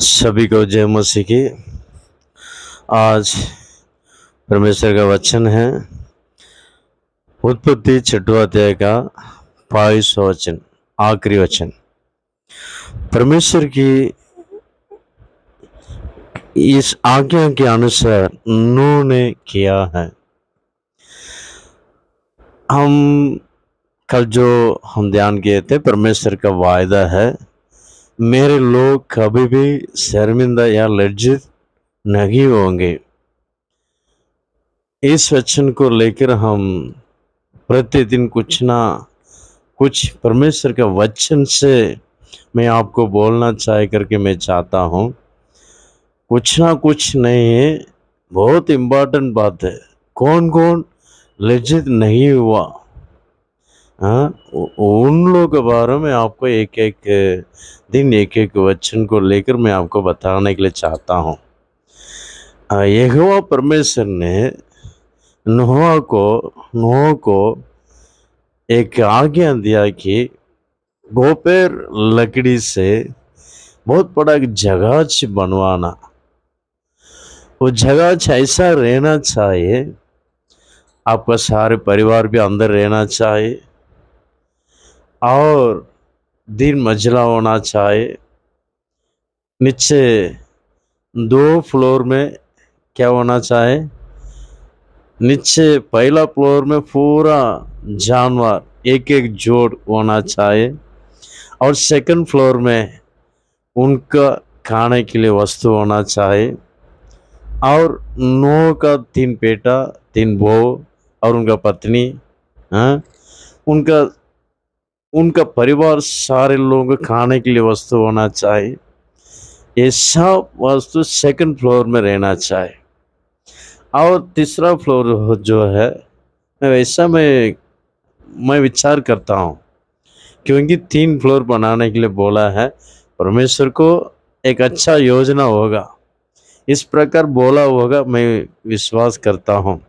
सभी को जय मसीह की। आज परमेश्वर का वचन है उत्पत्ति 6वां अध्याय का 22वां वचन, आखिरी वचन। परमेश्वर की इस आज्ञा के अनुसार नूह ने किया है। हम ध्यान किए थे, परमेश्वर का वायदा है, मेरे लोग कभी भी शर्मिंदा या लज्जित नहीं होंगे। इस वचन को लेकर हम प्रतिदिन कुछ ना कुछ परमेश्वर के वचन से मैं आपको बोलना मैं चाहता हूँ। कुछ ना कुछ नहीं है, बहुत इम्पोर्टेंट बात है। कौन कौन लज्जित नहीं हुआ, हाँ, उन लोगों के बारे में आपको एक एक दिन एक एक वचन को लेकर मैं आपको बताने के लिए चाहता हूँ। यहोवा परमेश्वर ने नोह को एक आज्ञा दिया कि गोपेर लकड़ी से बहुत बड़ा एक जगह बनवाना। वो जगह ऐसा रहना चाहिए, आपका सारे परिवार भी अंदर रहना चाहिए और 3 मंजिला होना चाहिए। नीचे 2 फ्लोर में क्या होना चाहिए, नीचे पहला फ्लोर में पूरा जानवर एक एक जोड़ होना चाहिए और सेकंड फ्लोर में उनका खाने के लिए वस्तु होना चाहिए। और नोह का 3 बेटा 3 बहू और उनका पत्नी, हाँ, उनका उनका परिवार, सारे लोगों को खाने के लिए वस्तु होना चाहिए। ये सब वस्तु सेकंड फ्लोर में रहना चाहिए। और तीसरा फ्लोर जो है, मैं विचार करता हूँ, क्योंकि 3 फ्लोर बनाने के लिए बोला है परमेश्वर को, एक अच्छा योजना होगा, इस प्रकार बोला होगा, मैं विश्वास करता हूँ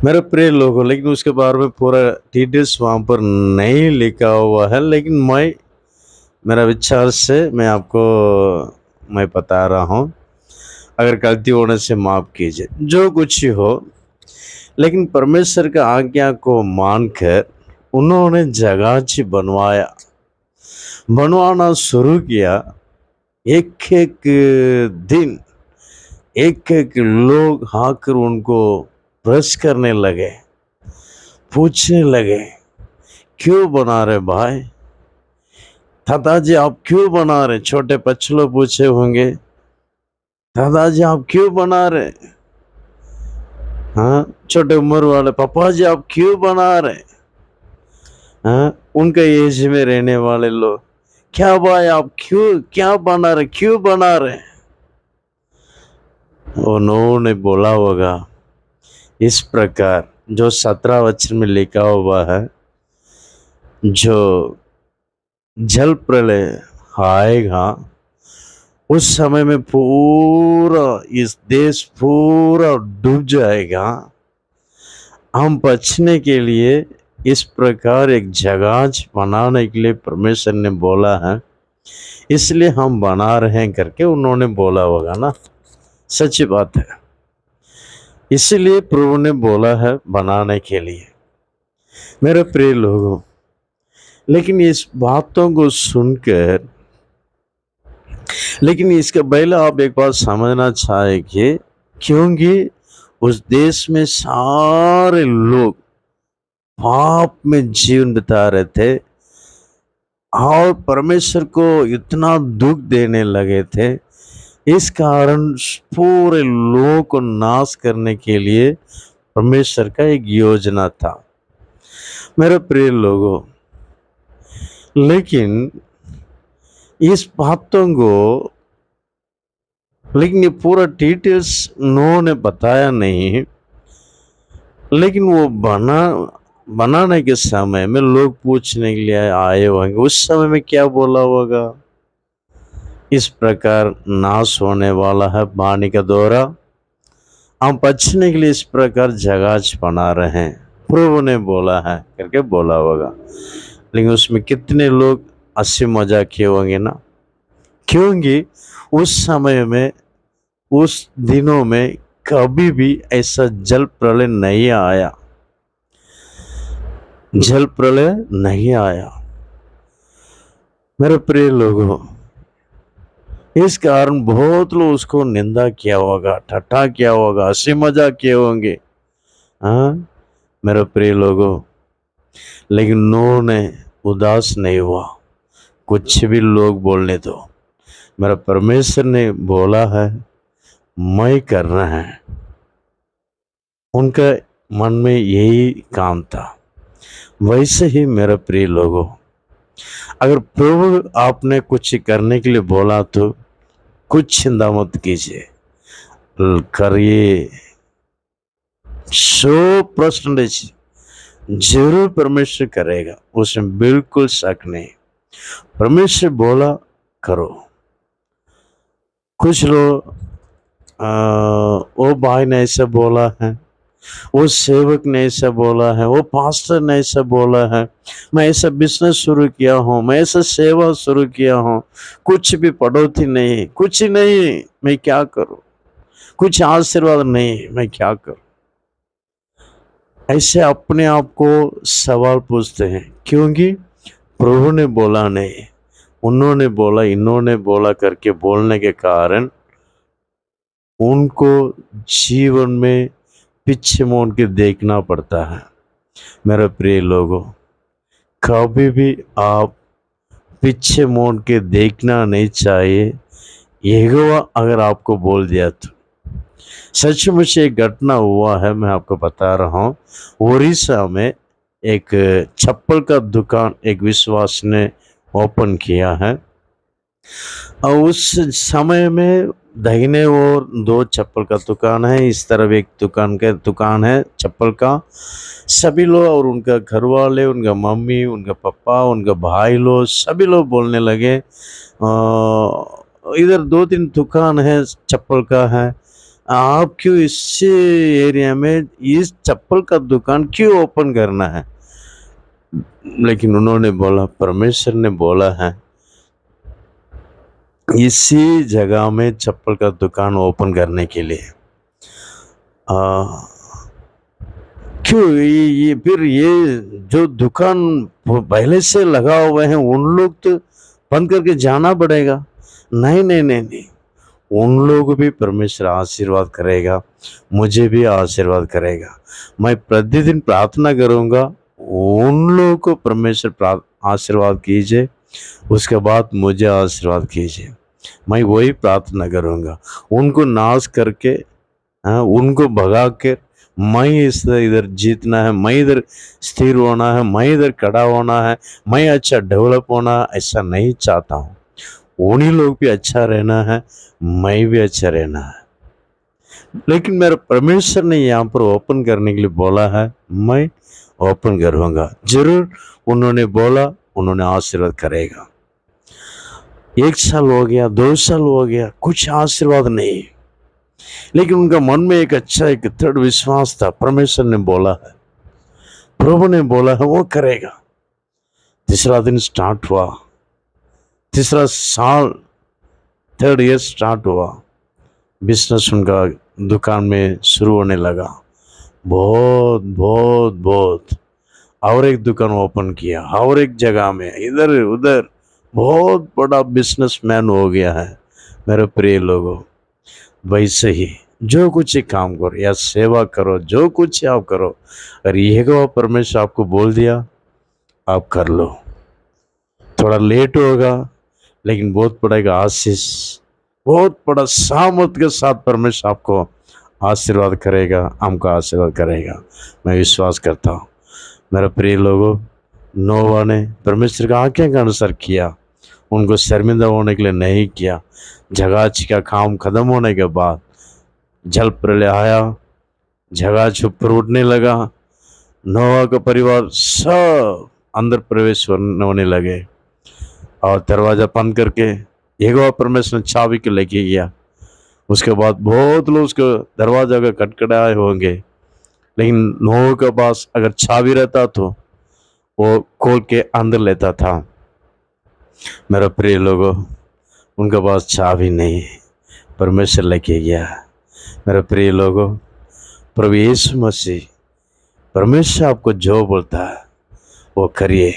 मेरे प्रिय लोगों। लेकिन उसके बारे में पूरा डिटेल्स वहाँ पर नहीं लिखा हुआ है, लेकिन मेरा विचार से मैं बता रहा हूँ। अगर गलती होने से माफ़ कीजिए, जो कुछ ही हो। लेकिन परमेश्वर का आज्ञा को मानकर उन्होंने जगह बनवाना शुरू किया। एक एक दिन एक एक लोग आकर उनको ब्रश करने लगे, पूछने लगे, क्यों बना रहे भाई? दादाजी आप क्यों बना रहे? छोटे बच्चे लोग पूछे होंगे, दादाजी आप क्यों बना रहे? हाँ, छोटे उम्र वाले, पापा जी आप क्यों बना रहे? हाँ, उनके एज में रहने वाले लोग, क्या भाई आप क्या बना रहे, क्यों बना रहे? उन्होंने बोला होगा इस प्रकार, जो 17 वचन में लिखा हुआ है, जो जल प्रलय आएगा उस समय में पूरा इस देश पूरा डूब जाएगा। हम बचने के लिए इस प्रकार एक जगह बनाने के लिए परमेश्वर ने बोला है, इसलिए हम बना रहे हैं करके उन्होंने बोला होगा ना। सच्ची बात है, इसलिए प्रभु ने बोला है बनाने के लिए, मेरे प्रिय लोगों। लेकिन इस बातों को सुनकर, लेकिन इसके पहले आप एक बात समझना चाहिए, क्योंकि उस देश में सारे लोग पाप में जीवन बिता रहे थे और परमेश्वर को इतना दुख देने लगे थे। इस कारण पूरे लोगों को नाश करने के लिए परमेश्वर का एक योजना था, मेरे प्रिय लोगों। लेकिन इस बातों को, लेकिन ये पूरा डिटेल्स उन्होंने बताया नहीं। लेकिन वो बनाने के समय में लोग पूछने के लिए आए होंगे, उस समय में क्या बोला होगा, इस प्रकार नाश होने वाला है पानी का दौरा, हम बचने के लिए इस प्रकार जगह बना रहे हैं, प्रभु ने बोला है करके बोला होगा। लेकिन उसमें कितने लोग हंसी मजाक किए होंगे ना, क्योंकि उस समय में, उस दिनों में कभी भी ऐसा जल प्रलय नहीं आया, जल प्रलय नहीं आया। मेरे प्रिय लोगों, इस कारण बहुत लोग उसको निंदा किया होगा, ठट्ठा किया होगा, हंसी मजाक किए होंगे। हाँ मेरे प्रिय लोगों, लेकिन नूह ने उदास नहीं हुआ। कुछ भी लोग बोलने दो, मेरा परमेश्वर ने बोला है, मैं करना है। उनका मन में यही काम था। वैसे ही मेरे प्रिय लोगों, अगर प्रभु आपने कुछ करने के लिए बोला तो कुछ चिंता मत कीजिए, करिए। 100% जरूर परमेश्वर करेगा, उसमें बिल्कुल शक नहीं। परमेश्वर बोला करो। कुछ लोग वो भाई ने ऐसा बोला है, वो सेवक ने ऐसा बोला है, वो पास्टर ने ऐसा बोला है, मैं ऐसा बिजनेस शुरू किया हूँ, मैं ऐसा सेवा शुरू किया हूँ, कुछ भी बढ़ोतरी नहीं, कुछ नहीं, मैं क्या करूँ, कुछ आशीर्वाद नहीं, मैं क्या करूँ। ऐसे अपने आप को सवाल पूछते हैं, क्योंकि प्रभु ने बोला नहीं, उन्होंने बोला, इन्होंने बोला करके बोलने के कारण उनको जीवन में पीछे मोड़ के देखना पड़ता है। मेरे प्रिय लोगों, कभी भी आप पीछे मोड़ के देखना नहीं चाहिए। यहोवा अगर आपको बोल दिया तो। सचमुच एक घटना हुआ है, मैं आपको बता रहा हूँ। उड़ीसा में एक चप्पल का दुकान एक विश्वास ने ओपन किया है, और उस समय में दाहिने ओर 2 चप्पल का दुकान है, इस तरफ एक दुकान है चप्पल का। सभी लोग और उनका घर वाले, उनका मम्मी, उनका पापा, उनका भाई लोग, सभी लोग बोलने लगे, इधर 2-3 दुकान है चप्पल का है, आप क्यों इस एरिया में इस चप्पल का दुकान क्यों ओपन करना है। लेकिन उन्होंने बोला, परमेश्वर ने बोला है इसी जगह में चप्पल का दुकान ओपन करने के लिए। क्यों ये फिर ये जो दुकान पहले से लगा हुए हैं उन लोग तो बंद करके जाना पड़ेगा। नहीं नहीं नहीं नहीं, उन लोग भी परमेश्वर आशीर्वाद करेगा, मुझे भी आशीर्वाद करेगा। मैं प्रतिदिन प्रार्थना करूंगा, उन लोगों को परमेश्वर आशीर्वाद कीजिए, उसके बाद मुझे आशीर्वाद कीजिए। मैं वही प्रार्थना करूंगा, उनको नाश करके, उनको भगा कर मैं इधर जीतना है, मैं इधर स्थिर होना है, मैं इधर खड़ा होना है, मैं अच्छा डेवलप होना, ऐसा नहीं चाहता हूँ। उन्हीं लोग भी अच्छा रहना है, मैं भी अच्छा रहना है। लेकिन मेरे परमेश्वर ने यहाँ पर ओपन करने के लिए बोला है, मैं ओपन करूँगा जरूर। उन्होंने बोला, उन्होंने आशीर्वाद करेगा। 1 साल हो गया, 2 साल हो गया, कुछ आशीर्वाद नहीं, लेकिन उनका मन में एक अच्छा, एक दृढ़ विश्वास था, परमेश्वर ने बोला है, प्रभु ने बोला है, वो करेगा। तीसरा दिन स्टार्ट हुआ, तीसरा साल, 3rd ईयर स्टार्ट हुआ, बिजनेस उनका दुकान में शुरू होने लगा। बहुत बहुत बहुत और एक दुकान ओपन किया, और एक जगह में, इधर उधर, बहुत बड़ा बिजनेसमैन हो गया है। मेरे प्रिय लोगों, वैसे ही जो कुछ ही काम करो या सेवा करो, जो कुछ आप करो, अगर यहोवा परमेश्वर आपको बोल दिया, आप कर लो। थोड़ा लेट होगा, लेकिन बहुत बड़ा आशीष, बहुत बड़ा सामर्थ के साथ परमेश्वर आपको आशीर्वाद करेगा, हमको आशीर्वाद करेगा, मैं विश्वास करता हूँ। मेरे प्रिय लोगों, नोवा ने परमेश्वर का आज्ञा के अनुसार किया, उनको शर्मिंदा होने के लिए नहीं किया। जगाची का काम खत्म होने के बाद जल प्रलय आया, जगाच ऊपर उठने लगा, नोवा का परिवार सब अंदर प्रवेश होने लगे, और दरवाजा बंद करके यहोवा परमेश्वर चाबी के लेके गया। उसके बाद बहुत लोग उसके दरवाजा का खटखटाए होंगे, लेकिन नोह के पास अगर चाबी रहता तो वो खोल के अंदर लेता था। मेरा प्रिय लोगों, उनके पास चाबी नहीं, परमेश्वर लेके गया। मेरे प्रिय लोगों, प्रभु यीशु मसीह, परमेश्वर आपको जो बोलता है वो करिए।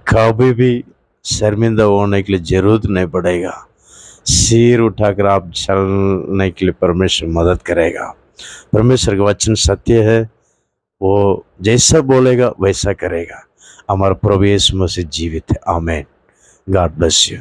कभी भी शर्मिंदा होने के लिए जरूरत नहीं पड़ेगा। सिर उठाकर आप चलने के लिए परमेश्वर मदद करेगा। परमेश्वर का वचन सत्य है, वो जैसा बोलेगा वैसा करेगा। हमारा प्रभु यीशु मसीह जीवित है। आमीन। God bless you.